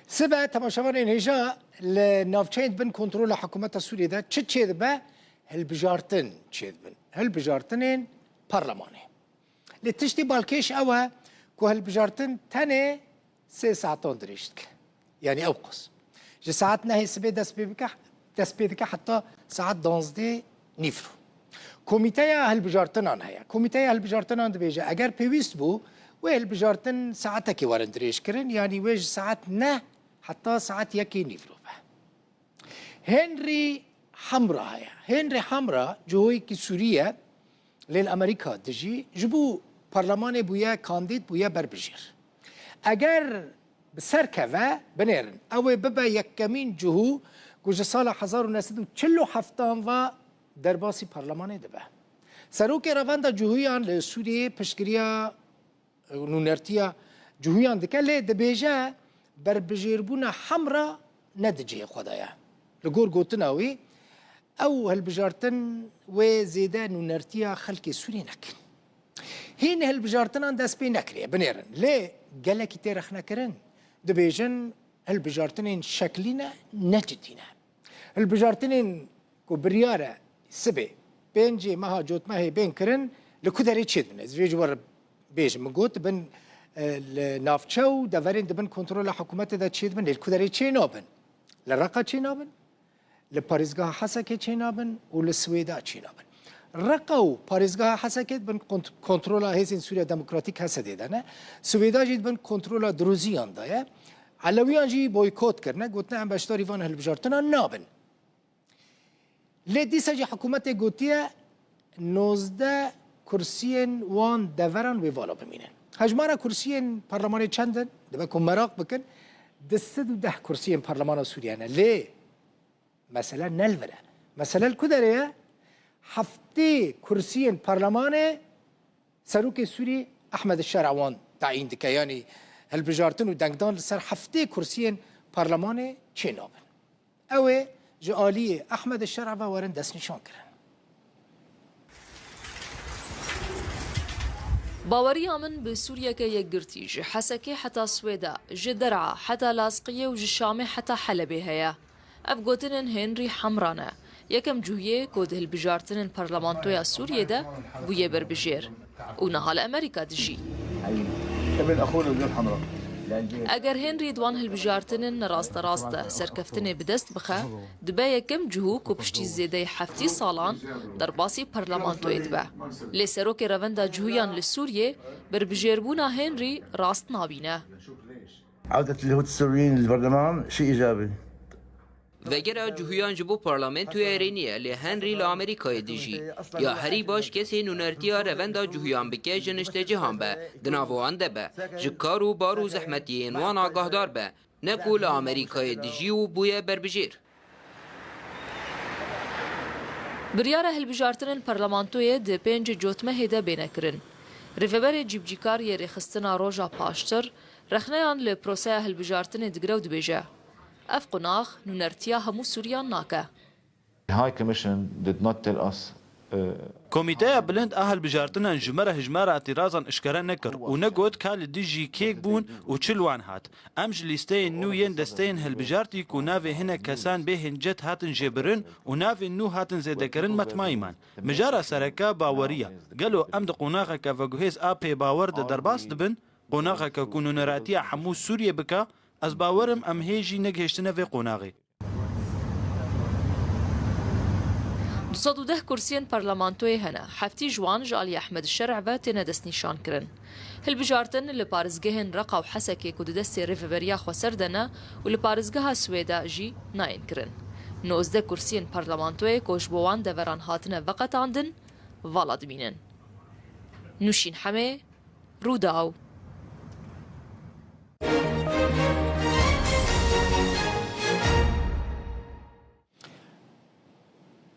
سبا تماشاوان هجا لنافچین بن کنترل حکومت سوریه ده چه به هلبجارتن بن هلبجارتنین پارلمانه لتشتی بالکش اوه که هلبجارتن تنه 3 ساعتان درشت يعني اوقص جه ساعات نهي سبي دس بيدك حتى ساعات 12 نيفرو كوميتيا هلبجارتنان هيا كوميتيا هلبجارتنان دبيجا اگر بيويست بو وهلبجارتن ساعتك ورن دريش كرن يعني ويج ساعات نه حتى ساعات يكي نيفرو هنري حمراء هيا هنري حمراء جوي كي سوريا للامريكا دجي جبو برلمان بويا كانديد بويا بربجير اگر بسركه بنيرن او ببا يكمين جهو كوجه سال 1947 و درباسي برلمان دبه سروك رواندا جهويان لسوريا پشكريا نونرتيا جهويان دكله دبيجا بربجيربونا حمراء ندجي خدايا لغور غوتناوي او هالبجارتن وزيدا نونرتيا خلق سوري نكن هين هالبجارتن داس بي نكري بنيرن ليه قالك تاريخنا كرن دبيجن هالبجارتنين شكلنا نجدينا هالبجارتنين كبريارة سبي بينجي مها جوت ما هي بين كرن لكدري تشدنا زويج ور بيج مقوت بن نافشو دافرين دبن كنترول حكومة دا تشيد بن لكدري تشينوبن للرقة تشينوبن لباريزغا حسكي تشينوبن وللسويدا تشينوبن رقو باريزغا حسكت بن كنترول هيزن سوريا ديمقراطيك هسه دانا سويدا جيد بن كنترول دروزيان دايا علويان جي بويكوت كرنا قلتنا عم باشتاري فان هالبجارتنا نابن لدي سجي حكومتي قلتيا 19 كرسيين وان دفران ويفالا بمينن هجمارا كرسيين برلماني چندن دبكم مراق بكن 10 كرسيين برلمان سوريانا ليه مثلا نلفرا مثلا الكدريه هفته كرسيين برلمان سروك سوري احمد الشرعوان تعيين دكا يعني هالبجارتن ودنگدان لسر هفته كرسيين برلمان چنابن او جالي احمد الشرعوان ورن دست نشان کرن باوري من بسوريا كي يقرتي جي حسكي حتى سويدا جي درعا حتى لاصقية وجي شامي حتى حلبي هيا افقوتنن هنري حمرانا يكم جوية كود هالبجارتنن برلمانتويا سوريا ده بويا بربجير ونهال امريكا دجي ابن اخونا بدون حمراء اگر هنري دوان هالبجارتنن راسته سركفتني بدست بخا دبا يكم جهو كوبشتي زيدي حفتي صالان درباسي برلمانتويا دبا لسروك روندا جهويان لسوريا بربجيربونا هنري راست نابينا عودة اليهود السوريين للبرلمان شيء ايجابي وگر جوهیان جبو پارلمنتوی ایرانیه لی هنری لامریکای دیجی یا هری باش کسی نونرتیا روندا جوهیان بکه جنشت جهان به دناوان ده به جکارو بارو زحمتیین وان آگاهدار به نکو لامریکای دیجی و بوی بربجیر بریاره هلبجارتنن پارلمانتوی ده 5 جوتمه هده بینکرن ریفبر جیبجیکار یه رخستنا روژا پاشتر رخنیان لپروسه هلبجارتن دگرو دبیجه اف قناخ نونرتيا همو سوريان ناكا. The High Commission did not tell us كوميتايا بلند اهل بجارتنا جمره هجماره اعتراضا اشكرا نكر ونقود كال ديجي كيك بون وتشلوان هات امج ليستين نو ين دستين هالبجارتي كونافي هنا كسان بهن جت هاتن جبرن ونافي نو هاتن زيدكرن متمايمان مجارة سركا باورية قالوا امد قناخا كفاقوهيز ابي باور درباس دبن قناخا كونو نراتيا حمو سوريا بكا از باورم ام هیجی نگهشتنه و قناغی. 210 كرسيين برلمانتوي هنا حفتي جوان جالي احمد الشرع واتنا دست نشان كرن هالبجارتن اللي بارزجهن رقا وحسكي كود دستي ريفبريا خسردنا واللي بارزجها سويدا جي ناين كرن 19 كرسيين برلمانتوي كوش بوان دوران هاتنا وقت عندن والد مينن نوشين حمي روداو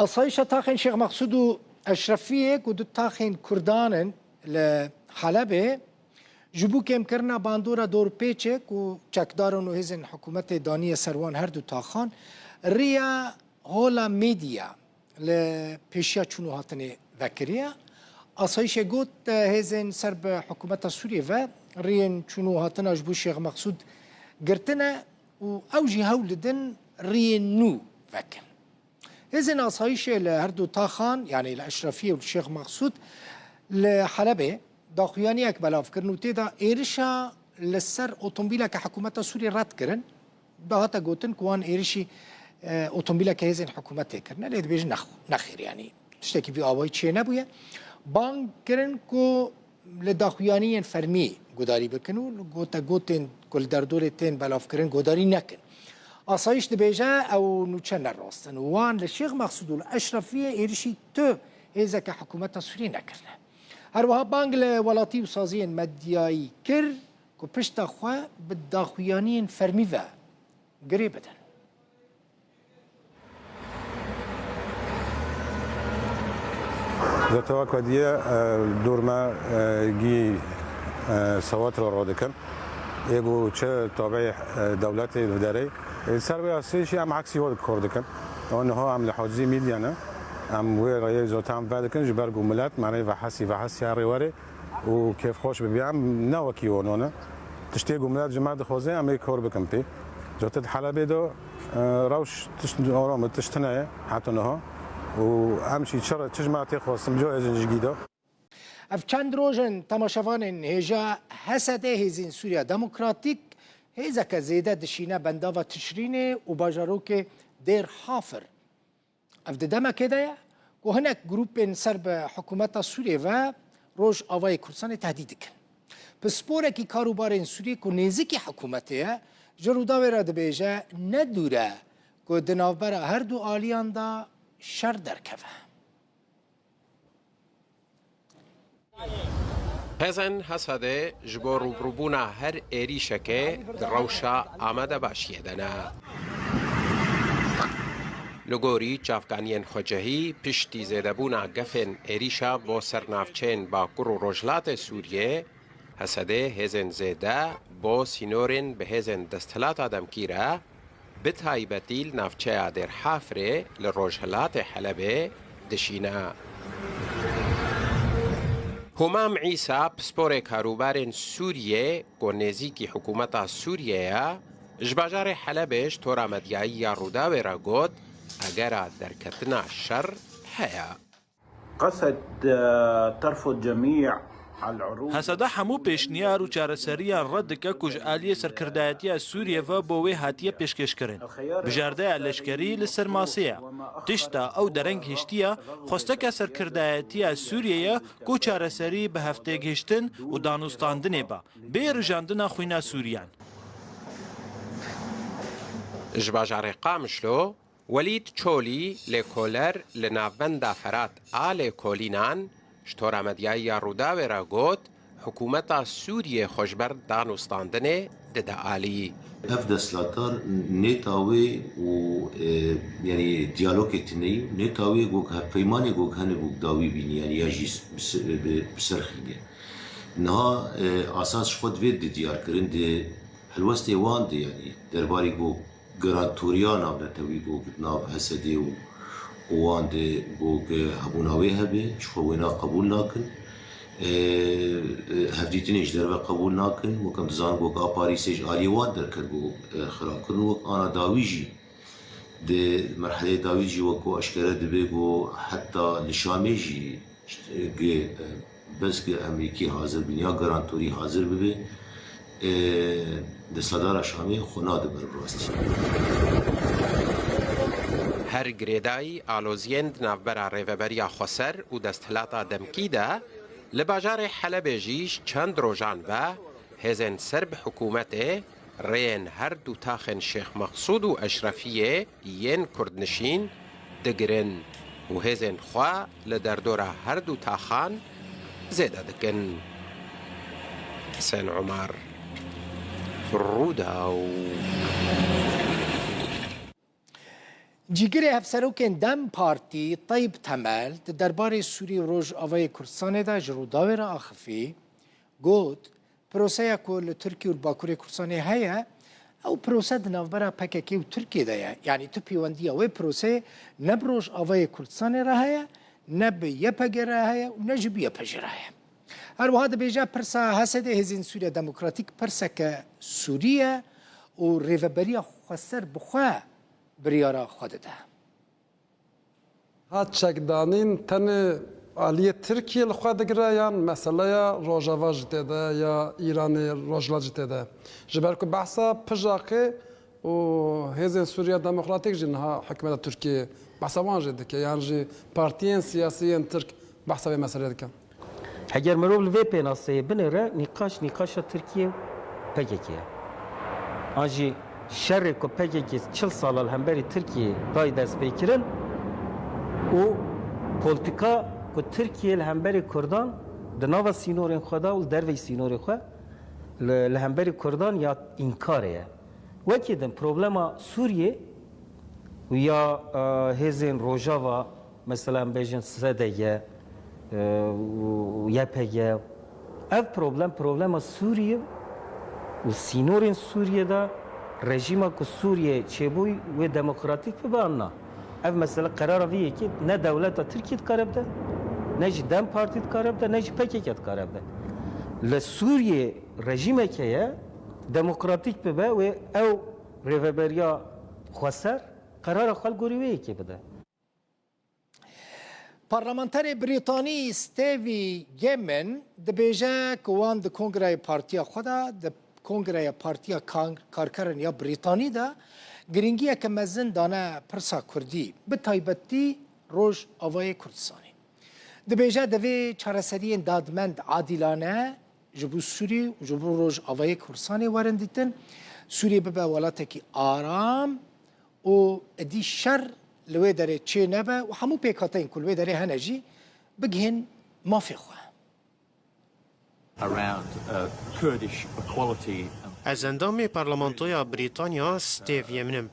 أصيشة تاخين شيخ مقصود أشرفية كود تاخين كردانن لحلبة جبو كم كرنا باندورا دور بيتشك و چكدارن و هزن حكومة دانية سروان هردو تاخان ريا هولا ميديا لبيشيا چونو هاتني ذكريا أصيشة قوت هزن سرب حكومة سوريا و ريان چونو هاتنا جبو شيخ مقصود قرتنا و او جی هولدن رینو وکن هزن آسایش لهردو تاخان يعني الاشرفيه والشيخ مقصود لحلبه داخویانی یک بلاف کرن و تیدا ایرشا لسر اوتومبیلا که حکومت سوری رد کرن دا هاتا گوتن کوان ایرشی اوتومبیلا که هزین حکومت کرن لید بیش نخیر يعني تشتكي في آوای چه نبویه بانگ کرن کو لداخویانی فرمی گوداری بکنو گوتا گوتن کل در دور تین بلاف کرن گوداری نکن آسایش دبیجه او نوچه نراستن وان لشیخ مقصود الاشرفیه ایرشی تو هزا که حکومت سوری نکرنه هر وها بانگ لولاتی و سازی مدیایی کر که پشت خواه بداخویانی فرمی و گری بدن ذات وديه دور ما جي سوات الرادكن يجو تشا تابع دولات الإدارية السربي أصلي شيء عم عكسي هو الكردكن وأنه هو عم لحوزي ميديانا عم وير زوت عم بعدكن جبر جملات معناه فحسي عريوري وكيف خوش ببيعم نوكيون هنا تشتي جملات جماعة خوزي عم يكور بكمبي جوت الحلبة دو روش تشتنورام تشتناية حتى نها وامشي شر تجمع تخوص مجوز جديده اف چند روزن تماشاوان هجا حسده هزین سوریا دموکراتیک هزا که زیده دشینه بنداوا تشرینه و باجاروک دیر حافر اف دما كده که هناك گروپ سرب حکومت سوریه و روش آوای کردستان تهدید کن پسپوره که کاروبار سوریه که نزدیک حکومتیه جروداوی را دبیجه ندوره که دنابر هر دو آلیان دا شر درکوه هزن حسده جبو روبروبونا هر ایریشکه دروشا آمده باشیه دنا لگوری چافگانین خوجهی پشتی زیدبونا گفن ایریشا با سرنافچین با کرو روجلات سوریه حسده هزن زیده با سینورین به هزن دستلات آدم کیره بتایبتیل نافچه در حافره لروجهلات حلبه دشینا همام عیسی پسپور کاروبار سوریه که نزدیکی حکومت سوریه جباجار حلبش تورا مدیایی یا رودا و گوت اگر در کتنا شر هيا قصد ترفض جميع هسدا همو پیشنیار و چارەسەریان ڕەت دکە کوژئالیە سەرکردایەتیە سووریەوە بۆ وێ هاتیە پێشکەشکردن بژاردەیە لەشکەری لەسەر ماسەیە تشتا ئەو دەرەنگ هێشتیە خۆستەکە سەرکردایەتیە سووریەیە کو چارەسەری بە هەفتێگەشتن و دانوستاندنێ بە بێ ڕژاندنە خوینە سووریان جباجار قامشلو ولید چولی لکولر لناوبندا فرات آل کولینان شتورا مدیایی رودا و را گوت حکومت سوریه خوشبر دانوستاندنه دده آلی اف دستلاتار نتاوی و یعنی دیالوگ اتنی نتاوی گوک پیمانی گوک هنه گوک داوی بینی یعنی یاجی بسرخینه نها اساس شخود وید دیار کرند هلوست وان دی یعنی درباری گوک گرانتوریان او نتاوی گوک ناو حسدی و وان دی گوک هبوناوی هبه شخوینا قبول ناکن هفدیتنیش دربه قبول ناکن وکم دزان گوک آپاریسیش آلیوان در کرد گوک خراکن وک آنا داویجی ده مرحله داویجی وکو اشکره دبه گو حتی لشامیجی بس که امریکی حاضر بینیا گرانتوری حاضر ببه دستادار شامی خوناد بربراستی هر گریدای آلوزیند نافبرا ریوبریا خسر و دستهلاتا دمکی ده لباجار حلب جیش چند روزان و هزن سرب حکومت رین هر دو تاخن شیخ مقصود و اشرفیه ین کردنشین دگرن و هزن خواه لدردور هر دو تاخان زیده دکن حسین عمر روداو جیگر هفسروکن دم پارتی طیب تمل درباره سوری روز آوای کردستان دا جروداوی را آخفی گوت پروسه کل ترکیه و باکور کردستان هیا او پروسه دنافبرا پککی و ترکیه دایا یعنی تو پیوندی اوی پروسه نبروش آوای کردستان را هیا نب یپگر را هیا و نجب یپجر را هیا هر وهذا بيجا برسا هسده هزين سوريا ديمقراطيك برسا كسوريا و ریوبریا خسر بخوا بریارا خود ده. هات چکدانین تن عالیه ترکیه لخوا دگره یا مسئله یا روژاوا جته ده یا ایران روژلا جته ده. جبر که بحثا پجاقه و هزین سوریا دموکراتیک جنها حکمت ترکیه بحثا وان جده که یعنی جی پارتیین سیاسیین ترک بحثا به مسئله دکن. اگر مروب لوی پیناسه بنره نقاش ترکیه پکیه. آنجی شر کو پکیه 40 سال همبری ترکیه دای دست بکرن و پولیتیکا کو ترکیه لهمبری کردان دناوا سینورین خدا و دروی سینوری خو لهمبری کردان یا انکاریه. وکی دن پروبلما سوریه و یا هزین روجاوا مثلا بیشتر سدیه یپیه. اف پروبلم سوریه و سینورین سوریه دا رژیم کو سوریه چبوی و دموکراتیک ببانه. اف مثلا قرار ویه که نه دولت ترکیه کارب ده، نه دم پارتی کارب ده، نه پکیت کارب ده. لسوریه رژیمی که دموکراتیک به و او ریوبریا خسر قرار خال گوریویه که بده. پارلمانتر بریتانی استیوی گیمن دبیجه کوان د کنگره پارتیا خدا د کنگره پارتیا کارکرن یا بریتانی دا گرینگیه که مزن دانه پرسا کردی به تایبتی روش آوای کردستانی. دبیجه دوی چارەسەریین دادمند عادلانه جبو سوری و جبو روش آوای کردستانی ورندیتن سوری ببه ولاتکی آرام و ادی شر لوی داره چه نبه و همو پیکاتین کل وی داره هنجی بگهن مافی خواه. از اندام پارلمانتویا بریتانیا ستیو یمنم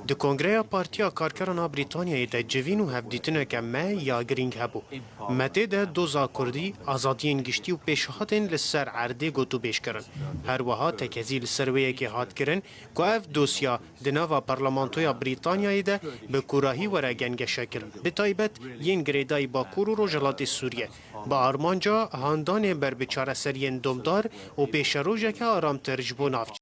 د کنگره پارتیا کارکران بریتانیا د جوین و هفدیتنه که ما یا گرینگ هبو مته ده دوزا کردی آزادین گشتی و پیشهاتین لسر عرده گوتو بیش کرن هر وها تکزی لسرویه که هات کرن که اف دوسیا دناوا پارلمانتویا بریتانیا ده به کوراهی ورگنگ شکل به تایبت ین گریدای باکور و روجلات سوریه با آرمانجا هاندان بر بچاره سرین دومدار و پیش روژه که آرام ترجبون